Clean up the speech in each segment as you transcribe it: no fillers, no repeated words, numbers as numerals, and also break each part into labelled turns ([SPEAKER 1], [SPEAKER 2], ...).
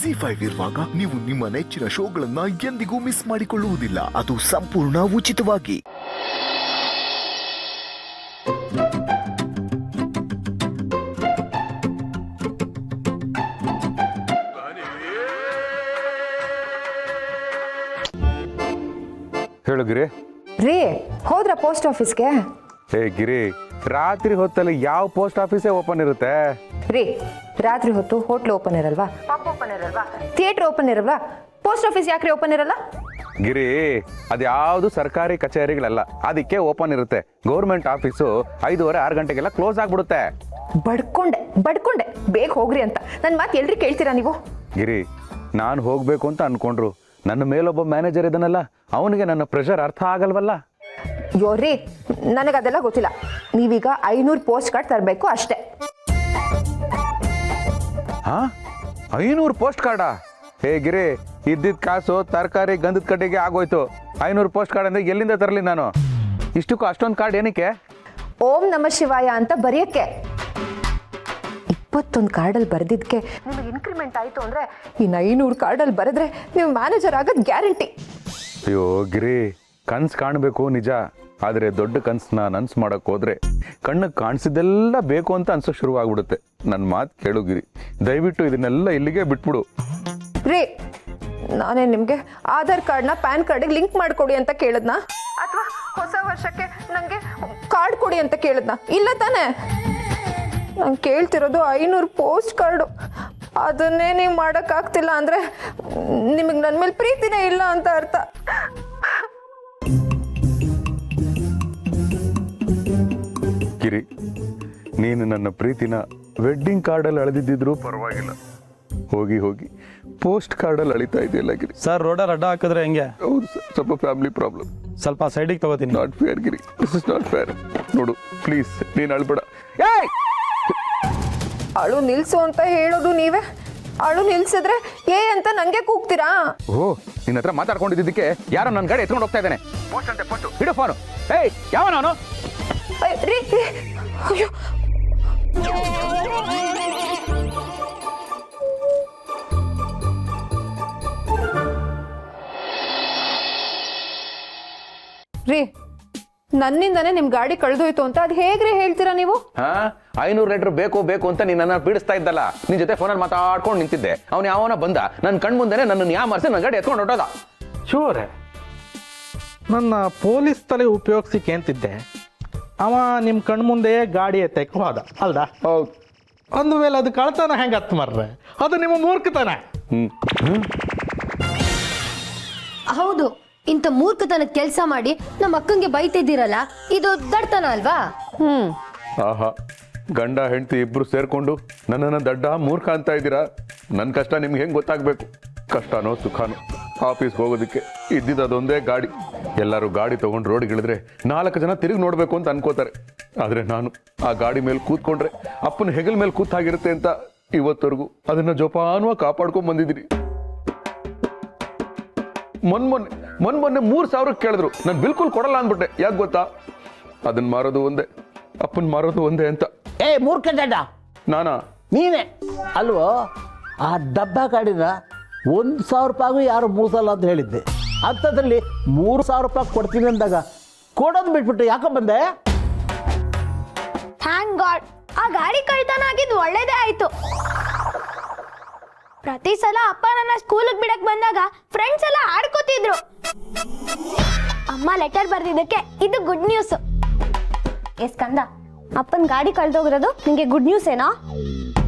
[SPEAKER 1] ZEE5 ಇರುವಾಗ ನೀವು ನಿಮ್ಮ ನೆಚ್ಚಿನ ಶೋಗಳನ್ನ ಎಂದಿಗೂ ಮಿಸ್ ಮಾಡಿಕೊಳ್ಳುವುದಿಲ್ಲ. ಅದು ಸಂಪೂರ್ಣ ಉಚಿತವಾಗಿ.
[SPEAKER 2] ಹೇಳು ಗಿರಿ.
[SPEAKER 3] ರೀ ಹೋದ್ರ ಪೋಸ್ಟ್ ಆಫೀಸ್ಗೆ?
[SPEAKER 2] ಹೇ ಗಿರಿ, ರಾತ್ರಿ ಹೊತ್ತಲ್ಲಿ ಯಾವ ಪೋಸ್ಟ್ ಆಫೀಸೇ ಓಪನ್ ಇರುತ್ತೆ?
[SPEAKER 3] ರೀ ರಾತ್ರಿ ಹೊತ್ತು ಹೋಟ್ಲ್ ಓಪನ್ ಇರಲ್ವಾ, ಪಬ್ ಓಪನ್ ಇರಲ್ವಾ, ಥಿಯೇಟರ್ ಓಪನ್ ಇರಲ್ವಾ, ಪೋಸ್ಟ್ ಆಫೀಸ್ ಯಾಕ್ರಿ ಓಪನ್ ಇರಲ್ಲ?
[SPEAKER 2] ಗಿರಿ, ಅದ್ಯಾವುದು ಸರ್ಕಾರಿ ಕಚೇರಿಗಳಲ್ಲ, ಅದಕ್ಕೆ ಓಪನ್ ಇರುತ್ತೆ. ಗೌರ್ಮೆಂಟ್ ಆಫೀಸು 5:30 6 ಗಂಟೆಗೆಲ್ಲ ಕ್ಲೋಸ್ ಆಗ್ಬಿಡುತ್ತೆ.
[SPEAKER 3] ಬಡ್ಕೊಂಡೆ ಬೇಗ ಹೋಗ್ರಿ ಅಂತ ನನ್ನ ಮಾತು ಎಲ್ರಿ ಕೇಳ್ತೀರಾ ನೀವು?
[SPEAKER 2] ಗಿರಿ, ನಾನು ಹೋಗ್ಬೇಕು ಅಂತ ಅನ್ಕೊಂಡ್ರು ನನ್ನ ಮೇಲೊಬ್ಬ ಮ್ಯಾನೇಜರ್ ಇದನ್ನಲ್ಲ, ಅವನಿಗೆ ನನ್ನ ಪ್ರೆಷರ್ ಅರ್ಥ ಆಗಲ್ವಲ್ಲ.
[SPEAKER 3] ಯೋರ್ರಿ ನನಗದೆಲ್ಲ ಗೊತ್ತಿಲ್ಲ. ನೀವೀಗ 500 ಪೋಸ್ಟ್ ಕಾರ್ಡ್ ತರಬೇಕು ಅಷ್ಟೇ.
[SPEAKER 2] ಹಾ, 500 ಪೋಸ್ಟ್ ಕಾರ್ಡಾ? ಹೇ ಗಿರಿ, ಇದ್ದಿದ್ದ ಕಾಸು ತರಕಾರಿ ಗಂಧದ ಕಡ್ಡಿಗೆ ಆಗೋಯ್ತು. 500 ಪೋಸ್ಟ್ ಕಾರ್ಡ್ ಅಂದ್ರೆ ಎಲ್ಲಿಂದ ತರಲಿ ನಾನು? ಇಷ್ಟಕ್ಕೂ ಅಷ್ಟೊಂದು ಕಾರ್ಡ್ ಏನಕ್ಕೆ?
[SPEAKER 3] ಓಂ ನಮ ಶಿವಾಯ ಅಂತ ಬರೆಯಕ್ಕೆ. 21 ಕಾರ್ಡಲ್ಲಿ ಬರೆದಿದ್ದಕ್ಕೆ ನಿಮಗೆ ಇನ್ಕ್ರಿಮೆಂಟ್ ಆಯಿತು ಅಂದರೆ ಇನ್ನು 500 ಕಾರ್ಡಲ್ಲಿ ಬರೆದ್ರೆ ನೀವು ಮ್ಯಾನೇಜರ್ ಆಗೋದು ಗ್ಯಾರಂಟಿ.
[SPEAKER 2] ಅಯ್ಯೋ ಗಿರಿ, ಕನ್ಸು ಕಾಣಬೇಕು ನಿಜ, ಆದರೆ ದೊಡ್ಡ ಕನ್ಸನ್ನ ನನ್ಸು ಮಾಡೋಕೆ ಹೋದ್ರೆ ಕಣ್ಣಿಗೆ ಕಾಣಿಸಿದ್ದೆಲ್ಲ ಬೇಕು ಅಂತ ಅನ್ಸೋಕೆ ಶುರುವಾಗ್ಬಿಡುತ್ತೆ. ನನ್ನ ಮಾತು ಕೇಳು ಗಿರಿ, ದಯವಿಟ್ಟು ಇದನ್ನೆಲ್ಲ ಇಲ್ಲಿಗೆ ಬಿಟ್ಬಿಡು.
[SPEAKER 3] ರೀ, ನಾನೇ ನಿಮಗೆ ಆಧಾರ್ ಕಾರ್ಡ್ನ ಪ್ಯಾನ್ ಕಾರ್ಡಿಗೆ ಲಿಂಕ್ ಮಾಡಿಕೊಡಿ ಅಂತ ಕೇಳಿದ್ನಾ, ಅಥವಾ ಹೊಸ ವರ್ಷಕ್ಕೆ ನನಗೆ ಕಾರ್ಡ್ ಕೊಡಿ ಅಂತ ಕೇಳಿದ್ನಾ? ಇಲ್ಲ ತಾನೇ? ನಾನು ಕೇಳ್ತಿರೋದು 500 ಪೋಸ್ಟ್ ಕಾರ್ಡು. ಅದನ್ನೇ ನೀವು ಮಾಡೋಕ್ಕಾಗ್ತಿಲ್ಲ ಅಂದರೆ ನಿಮಗೆ ನನ್ನ ಮೇಲೆ ಪ್ರೀತಿನೇ ಇಲ್ಲ ಅಂತ ಅರ್ಥ.
[SPEAKER 2] ಗಿರಿ, ನೀನು ನನ್ನ ಪ್ರೀತಿನ ವೆಡ್ಡಿಂಗ್ ಕಾರ್ಡಲ್ಲಿ ಅಳೆದಿದ್ದಿದ್ರು ಪರವಾಗಿಲ್ಲ, ಹೋಗಿ ಹೋಗಿ ಪೋಸ್ಟ್ ಕಾರ್ಡಲ್ಲಿ ಅಳಿತಾ ಇದೆಯಲ್ಲ ಗಿರಿ.
[SPEAKER 4] ಸರ್, ರೋಡಲ್ಲಿ ಅಡ್ಡ ಹಾಕಿದ್ರೆ ಹೆಂಗೆ?
[SPEAKER 2] ಹೌದು ಸರ್, ಸ್ವಲ್ಪ ಫ್ಯಾಮಿಲಿ ಪ್ರಾಬ್ಲಮ್.
[SPEAKER 4] ಸ್ವಲ್ಪ ಸೈಡಿಗೆ ತಗೋತೀನಿ.
[SPEAKER 2] Not fair Giri, this is not fair. ನೋಡು ಪ್ಲೀಸ್, ನೀನು ಅಳ್ಬೇಡ. ಏಯ್,
[SPEAKER 3] ಅಳು ನಿಲ್ಸು ಅಂತ ಹೇಳೋದು ನೀವೇ. ಅಳು ನಿಲ್ಸಿದ್ರೆ ಏ ಅಂತ ನನಗೆ ಕೂಗ್ತೀರಾ?
[SPEAKER 2] ಓ, ನಿನ್ನ ಹತ್ರ ಮಾತಾಡ್ಕೊಂಡಿದ್ದಕ್ಕೆ ಯಾರೋ ನನ್ನ ಗಾಡಿ ಎತ್ಕೊಂಡು ಹೋಗ್ತಾ ಇದ್ದಾನೆ. ಪೋಸ್ಟ್ ಅಂತೆ ಪೋಸ್ಟ್, ಇಡು ಫೋನು. ಏಯ್, ಯಾವ ನಾನು?
[SPEAKER 3] ರೀ ಅಯ್ಯೋ, ರೀ ನನ್ನಿಂದಾನೇ ನಿಮ್ ಗಾಡಿ ಕಳೆದೋಯ್ತು ಅಂತ ಅದು ಹೇಗ್ರಿ ಹೇಳ್ತೀರಾ ನೀವು?
[SPEAKER 2] 500 ಲೀಟರ್ ಬೇಕು ಅಂತ ನೀನನ್ನ ಪೀಡಿಸ್ತಾ ಇದ್ದಲ್ಲ, ನಿನ್ ಜೊತೆ ಫೋನಲ್ಲಿ ಮಾತಾಡ್ಕೊಂಡು ನಿಂತಿದ್ದೆ. ಅವನು ಯಾವನ ಬಂದ ನನ್ನ ಕಣ್ ಮುಂದೆನೆ ನನ್ನನ್ನು ಯಾಮಾರಿಸಿ ನನ್ನ ಗಾಡಿ ಎತ್ಕೊಂಡು ಹೊಟ್ಟೋದ.
[SPEAKER 4] ಶೂರೇ, ನನ್ನ ಪೊಲೀಸ್ ತಲೆ ಉಪಯೋಗಿಸಿ ಅಂತಿದ್ದೆ. ಅವ ನಿಮ್ಮ ಕಣ್ಮುಂದೆ ಗಾಡಿ ಎತ್ತಕ್ಕೆ ಹೋದ ಅಲ್ದಾ?
[SPEAKER 2] ಹೌದು.
[SPEAKER 4] ಅಂದಮೇಲೆ ಅದು ಕಳ್ತನ ಹೆಂಗೆ ಹತ್ತು ಮರ್ರೆ? ಅದು ನಿಮ್ಮ ಮೂರ್ಖತನ.
[SPEAKER 5] ಹೌದು, ಇಂಥ ಮೂರ್ಖತನ ಕೆಲಸ ಮಾಡಿ ನಮ್ಮ ಅಕ್ಕಂಗೆ ಬೈತಿದ್ದೀರಲ್ಲ, ಇದು ದಡ್ತನ ಅಲ್ವಾ?
[SPEAKER 2] ಆಹಾ, ಗಂಡ ಹೆಂಡತಿ ಇಬ್ರು ಸೇರ್ಕೊಂಡು ನನ್ನನ್ನು ದಡ್ಡ ಮೂರ್ಖ ಅಂತ ಇದ್ದೀರಾ. ನನ್ನ ಕಷ್ಟ ನಿಮ್ಗೆ ಹೆಂಗೆ ಗೊತ್ತಾಗಬೇಕು? ಕಷ್ಟನೋ ಸುಖನೋ ಆಫೀಸ್ಗೆ ಹೋಗೋದಕ್ಕೆ ಇದ್ದಿದ್ದು ಅದೊಂದೇ ಗಾಡಿ. ಎಲ್ಲರೂ ಗಾಡಿ ತೊಗೊಂಡು ರೋಡ್ಗಿಳಿದ್ರೆ 4 ಜನ ತಿರುಗಿ ನೋಡಬೇಕು ಅಂತ ಅನ್ಕೋತಾರೆ. ಆದರೆ ನಾನು ಆ ಗಾಡಿ ಮೇಲೆ ಕೂತ್ಕೊಂಡ್ರೆ ಅಪ್ಪನ ಹೆಗಲ ಮೇಲೆ ಕೂತಾಗಿರುತ್ತೆ ಅಂತ ಇವತ್ತವರೆಗೂ ಅದನ್ನು ಜೋಪಾನವಾಗಿ ಕಾಪಾಡ್ಕೊಂಡು ಬಂದಿದ್ದೀನಿ. ಮೊನ್ನೆ 3,000 ಕೇಳಿದ್ರು, ನಾನು ಬಿಲ್ಕುಲ್ ಕೊಡಲ್ಲ ಅಂದ್ಬಿಟ್ಟೆ. ಯಾಕೆ ಗೊತ್ತಾ? ಅದನ್ನ ಮಾರೋದು ಒಂದೇ, ಅಪ್ಪನ್ ಮಾರೋದು ಒಂದೇ ಅಂತ.
[SPEAKER 6] ಏ ಮೂರ್ಖ ಜಡ್ಡ,
[SPEAKER 2] ನಾನಾ?
[SPEAKER 6] ನೀನೇ ಅಲ್ವೋ? ಆ ಡಬ್ಬ ಗಾಡಿನ 1,000 ರೂಪಾಯಿಗೂ ಯಾರು ಮೂಸಲ್ಲ ಅಂತ ಹೇಳಿದ್ದೆ. ಅಂಥದ್ರಲ್ಲಿ 3,000 ರೂಪಾಯಿ ಕೊಡ್ತೀನಿ ಅಂದಾಗ ಕೊಡೋದು ಬಿಟ್ಬಿಟ್ಟು ಯಾಕೆ ಬಂದೆ?
[SPEAKER 5] ಥ್ಯಾಂಕ್ ಗಾಡ್, ಆ ಗಾಡಿ ಕಳ್ತನ ಆಗಿದ್ದು ಒಳ್ಳೇದೇ ಆಯ್ತು. ಪ್ರತಿ ಸಲ ಅಪ್ಪ ನನ್ನ ಸ್ಕೂಲಿಗೆ ಬಿಡಕ್ ಬಂದಾಗ ಫ್ರೆಂಡ್ಸ್ ಎಲ್ಲ ಆಡ್ಕೋತಿದ್ರು. ಅಮ್ಮ ಲೆಟರ್ ಬರ್ದಿದ್ದಕ್ಕೆ ಇದು ಗುಡ್ ನ್ಯೂಸ್. ಏ ಸ್ಕಂದ, ಅಪ್ಪನ ಗಾಡಿ ಕಳ್ದೋಗಿರೋದು ನಿಂಗೆ ಗುಡ್ ನ್ಯೂಸ್ ಏನಾ?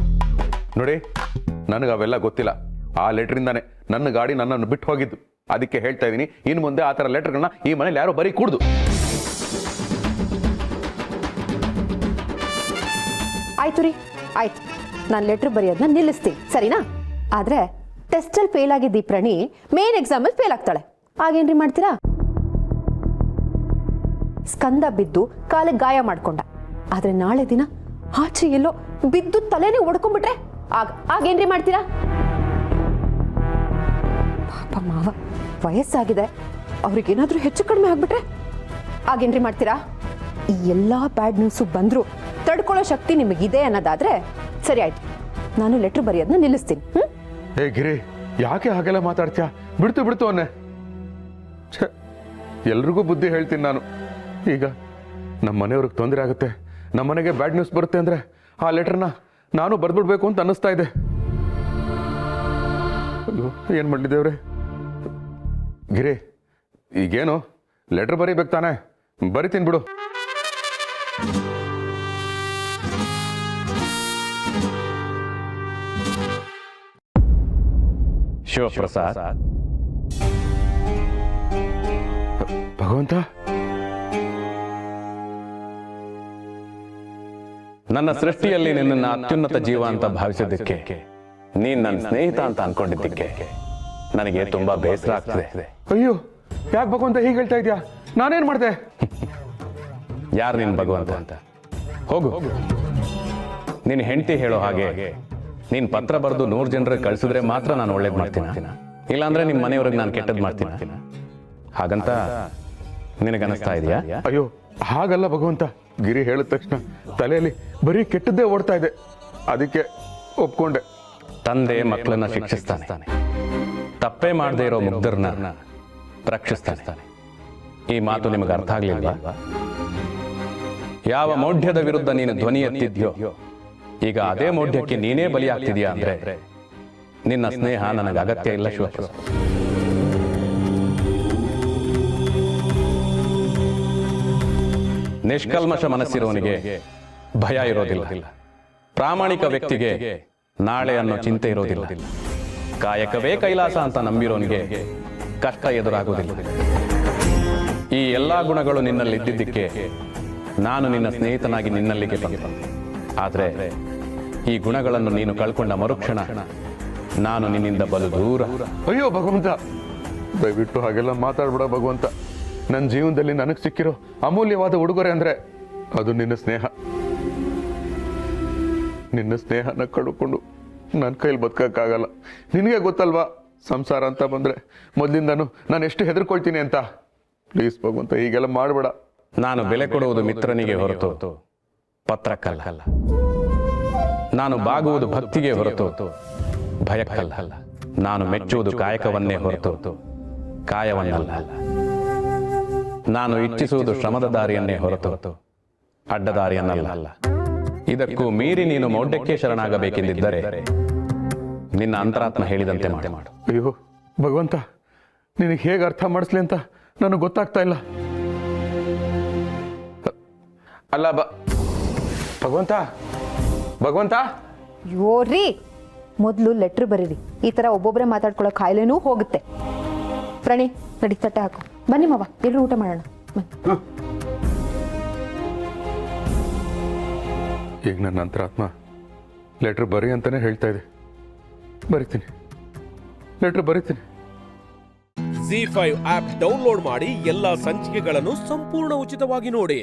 [SPEAKER 2] ನೋಡಿ, ನನಗೆ ಅವೆಲ್ಲ ಗೊತ್ತಿಲ್ಲ. ಆ ಲೆಟ್ರಿಂದಾನೆ ನನ್ನ ಗಾಡಿ ನನ್ನನ್ನು ಬಿಟ್ಟು ಹೋಗಿದ್ದು. ಅದಕ್ಕೆ ಹೇಳ್ತಾ ಇದ್ದೀನಿ, ಇನ್ನು ಮುಂದೆ ಆ ಥರ ಲೆಟರ್ಗಳನ್ನ ಈ ಮನೇಲಿ ಯಾರೋ ಬರೀ ಕೂಡ್ದು.
[SPEAKER 3] ಆಯ್ತು ರೀ, ಆಯ್ತು, ನಾನು ಲೆಟ್ರ್ ಬರೆಯೋದನ್ನ ನಿಲ್ಲಿಸ್ತೀನಿ, ಸರಿನಾ? ಆದರೆ ಟೆಸ್ಟಲ್ಲಿ ಫೇಲ್ ಆಗಿದ್ದ ಈ ಪ್ರಣಿ ಮೇನ್ ಎಕ್ಸಾಮಲ್ಲಿ ಫೇಲ್ ಆಗ್ತಾಳೆ. ಆಗೇನ್ರಿ ಮಾಡ್ತೀರಾ? ಸ್ಕಂದ ಬಿದ್ದು ಕಾಲಿಗೆ ಗಾಯ ಮಾಡ್ಕೊಂಡ, ಆದರೆ ನಾಳೆ ದಿನ ಆಚೆ ಎಲ್ಲೋ ಬಿದ್ದು ತಲೆನೇ ಒಡ್ಕೊಂಡ್ಬಿಟ್ರೆ ಆಗೇನ್ರಿ ಮಾಡ್ತೀರಾ? ಪಾಪ ಮಾವ ವಯಸ್ಸಾಗಿದೆ, ಅವ್ರಿಗೇನಾದ್ರೂ ಹೆಚ್ಚು ಕಡಿಮೆ ಆಗ್ಬಿಟ್ರೆ ಆಗೇನ್ರಿ ಮಾಡ್ತೀರಾ? ಈ ಎಲ್ಲ ಬ್ಯಾಡ್ ನ್ಯೂಸು ಬಂದರೂ ತಡ್ಕೊಳ್ಳೋ ಶಕ್ತಿ ನಿಮಗಿದೆ ಅನ್ನೋದಾದ್ರೆ ಸರಿ ಆಯ್ತು, ನಾನು ಲೆಟ್ರ್ ಬರೆಯೋದನ್ನ ನಿಲ್ಲಿಸ್ತೀನಿ.
[SPEAKER 2] ಹೇ ಗಿರಿ, ಯಾಕೆ ಹಾಗೆಲ್ಲ ಮಾತಾಡ್ತೀಯಾ? ಬಿಡ್ತು ಅವನ್ನೇ. ಛೇ, ಎಲ್ರಿಗೂ ಬುದ್ಧಿ ಹೇಳ್ತೀನಿ ನಾನು. ಈಗ ನಮ್ಮ ಮನೆಯವ್ರಿಗೆ ತೊಂದರೆ ಆಗುತ್ತೆ, ನಮ್ಮ ಮನೆಗೆ ಬ್ಯಾಡ್ ನ್ಯೂಸ್ ಬರುತ್ತೆ ಅಂದರೆ ಆ ಲೆಟರ್ನ ನಾನು ಬರ್ದ್ಬಿಡ್ಬೇಕು ಅಂತ ಅನ್ನಿಸ್ತಾ ಇದೆ. ಅಯ್ಯೋ, ಏನು ಮಾಡಲಿದ್ದೇವ್ರೆ? ಗಿರಿ, ಈಗೇನು ಲೆಟರ್ ಬರೀಬೇಕು ತಾನೆ? ಬರಿತೀನಿ ಬಿಡು.
[SPEAKER 7] ಶಿವಪ್ರಸಾದ್,
[SPEAKER 2] ಭಗವಂತ,
[SPEAKER 7] ನನ್ನ ಸೃಷ್ಟಿಯಲ್ಲಿ ನಿನ್ನನ್ನು ಅತ್ಯುನ್ನತ ಜೀವ ಅಂತ ಭಾವಿಸಿದ್ದಕ್ಕೆ, ನೀನ್ ನನ್ನ ಸ್ನೇಹಿತ ಅಂತ ಅನ್ಕೊಂಡಿದ್ದಕ್ಕೆ ನನಗೆ ತುಂಬಾ ಬೇಸರ ಆಗ್ತದೆ.
[SPEAKER 2] ಅಯ್ಯೋ, ಯಾಕೆ ಭಗವಂತ ಹೀಗೆ ಹೇಳ್ತಾ ಇದೆಯಾ? ನಾನೇನ್ ಮಾಡಿದೆ?
[SPEAKER 7] ಯಾರು ನೀನ್ ಭಗವಂತ ಅಂತ? ಹೋಗು, ನಿನ್ನ ಹೆಂಡತಿ ಹೇಳೋ ಹಾಗೆ ನೀನ್ ಪತ್ರ ಬರೆದು 100 ಜನರಿಗೆ ಕಳಿಸಿದ್ರೆ ಮಾತ್ರ ನಾನು ಒಳ್ಳೇದ್ ಮಾಡ್ತೀನಿ, ಇಲ್ಲಾಂದ್ರೆ ನಿಮ್ಮ ಮನೆಯವ್ರಿಗೆ ನಾನು ಕೆಟ್ಟದ್ ಮಾಡ್ತೀನಿ. ಹಾಗಂತ ನಿನಗನ್ನಿಸ್ತಾ ಇದೆಯಾ?
[SPEAKER 2] ಅಯ್ಯೋ, ಹಾಗಲ್ಲ ಭಗವಂತ. ಗಿರಿ ಹೇಳಿದ ತಕ್ಷಣ ತಲೆಯಲ್ಲಿ ಬರೀ ಕೆಟ್ಟದ್ದೇ ಓಡ್ತಾ ಇದೆ, ಅದಕ್ಕೆ ಒಪ್ಕೊಂಡೆ.
[SPEAKER 7] ತಂದೆ ಮಕ್ಕಳನ್ನ ಶಿಕ್ಷಿಸ್ತಾನೆ, ತಪ್ಪೇ ಮಾಡದೇ ಇರೋ ಮುಗ್ಧರನ್ನ ರಕ್ಷಿಸ್ತಾನೆ. ಈ ಮಾತು ನಿಮಗೆ ಅರ್ಥ ಆಗ್ಲಿಲ್ವಾ? ಯಾವ ಮೌಢ್ಯದ ವಿರುದ್ಧ ನೀನು ಧ್ವನಿ ಎತ್ತಿದ್ಯೋ, ಈಗ ಅದೇ ಮೌಢ್ಯಕ್ಕೆ ನೀನೇ ಬಲಿಯಾಗ್ತಿದ್ಯಾ ಅಂದ್ರೆ ನಿನ್ನ ಸ್ನೇಹ ನನಗೆ ಅಗತ್ಯ ಇಲ್ಲ ಶಿವಪ್ರಸಾದ್. ನಿಷ್ಕಲ್ಮಶ ಮನಸ್ಸಿರೋನಿಗೆ ಭಯ ಇರೋದಿಲ್ಲ, ಪ್ರಾಮಾಣಿಕ ವ್ಯಕ್ತಿಗೆ ನಾಳೆ ಅನ್ನೋ ಚಿಂತೆ ಇರೋದಿಲ್ಲ, ಕಾಯಕವೇ ಕೈಲಾಸ ಅಂತ ನಂಬಿರೋನಿಗೆ ಕಷ್ಟ ಎದುರಾಗೋದಿಲ್ಲ. ಈ ಎಲ್ಲಾ ಗುಣಗಳು ನಿನ್ನಲ್ಲಿ ಇದ್ದಿದ್ದಕ್ಕೆ ನಾನು ನಿನ್ನ ಸ್ನೇಹಿತನಾಗಿ ನಿನ್ನಲ್ಲಿಗೆ ಬಂದೆ. ಆದರೆ ಈ ಗುಣಗಳನ್ನು ನೀನು ಕಳ್ಕೊಂಡ ಮರುಕ್ಷಣ ನಾನು ನಿನ್ನಿಂದ ಬಲು ದೂರ.
[SPEAKER 2] ಅಯ್ಯೋ ಭಗವಂತ, ದಯವಿಟ್ಟು ಹಾಗೆಲ್ಲ ಮಾತಾಡ್ಬಿಡ ಭಗವಂತ. ನನ್ನ ಜೀವನದಲ್ಲಿ ನನಗೆ ಸಿಕ್ಕಿರೋ ಅಮೂಲ್ಯವಾದ ಉಡುಗೊರೆ ಅಂದ್ರೆ ಅದು ನಿನ್ನ ಸ್ನೇಹ. ನಿನ್ನ ಸ್ನೇಹನ ಕಳ್ಕೊಂಡು ನನ್ನ ಕೈಲಿ ಬದುಕಕ್ಕಾಗಲ್ಲ. ನಿನಗೆ ಗೊತ್ತಲ್ವಾ, ಸಂಸಾರ ಅಂತ ಬಂದ್ರೆ ಮೊದಲಿಂದನೂ ನಾನು ಎಷ್ಟು ಹೆದರ್ಕೊಳ್ತೀನಿ ಅಂತ. ಪ್ಲೀಸ್ ಭಗವಂತ, ಹೀಗೆಲ್ಲ ಮಾಡಬೇಡ.
[SPEAKER 7] ನಾನು ಬೆಲೆ ಕೊಡುವುದು ಮಿತ್ರನಿಗೆ ಹೊರತು ಪತ್ರಕ್ಕಲ್ಲ. ನಾನು ಬಾಗುವುದು ಭಕ್ತಿಗೆ ಹೊರತು ಭಯಕ್ಕಲ್ಲ. ನಾನು ಮೆಚ್ಚುವುದು ಕಾಯಕವನ್ನೇ ಹೊರತು ಕಾಯವನ್ನಲ್ಲ. ನಾನು ಇಚ್ಛಿಸುವುದು ಶ್ರಮದ ದಾರಿಯನ್ನೇ ಹೊರತು ಅಡ್ಡದಾರಿಯನ್ನಲ್ಲ. ಇದಕ್ಕೂ ಮೀರಿ ನೀನು ಮೌಢ್ಯಕ್ಕೆ ಶರಣಾಗಬೇಕೆಂದಿದ್ದರೆ ನಿನ್ನ ಅಂತರಾತ್ಮ ಹೇಳಿದಂತೆ ಮಾಡು.
[SPEAKER 2] ಅಯ್ಯೋ ಭಗವಂತ, ನಿನಗೆ ಹೇಗೆ ಅರ್ಥ ಮಾಡಿಸ್ಲಿ ಅಂತ ನನಗೆ ಗೊತ್ತಾಗ್ತಾ ಇಲ್ಲ. ಅಲ್ಲ ಭಗವಂತ, ಭಗವಂತ.
[SPEAKER 3] ಯೋರಿ, ಮೊದಲು ಲೆಟ್ರ್ ಬರೀರಿ. ಈ ಥರ ಒಬ್ಬೊಬ್ಬರೇ ಮಾತಾಡ್ಕೊಳ್ಳೋ ಕಾಯಿಲೆನೂ ಹೋಗುತ್ತೆ. ಪ್ರಣಿ, ನಡಿ ತಟ್ಟೆ ಹಾಕು. ಬನ್ನಿ ಮಾವ, ಎಲ್ಲರೂ ಊಟ ಮಾಡೋಣ.
[SPEAKER 2] ಈಗ ನನ್ನ ಅಂತರಾತ್ಮ ಲೆಟ್ರ್ ಬರಿ ಅಂತಾನೆ ಹೇಳ್ತಾ ಇದೆ. ಬರಿತೀನಿ, ಲೆಟ್ರ್ ಬರಿತೀನಿ.
[SPEAKER 8] ZEE5 ಆಪ್ ಡೌನ್ಲೋಡ್ ಮಾಡಿ ಎಲ್ಲಾ ಸಂಚಿಕೆಗಳನ್ನು ಸಂಪೂರ್ಣ ಉಚಿತವಾಗಿ ನೋಡಿ.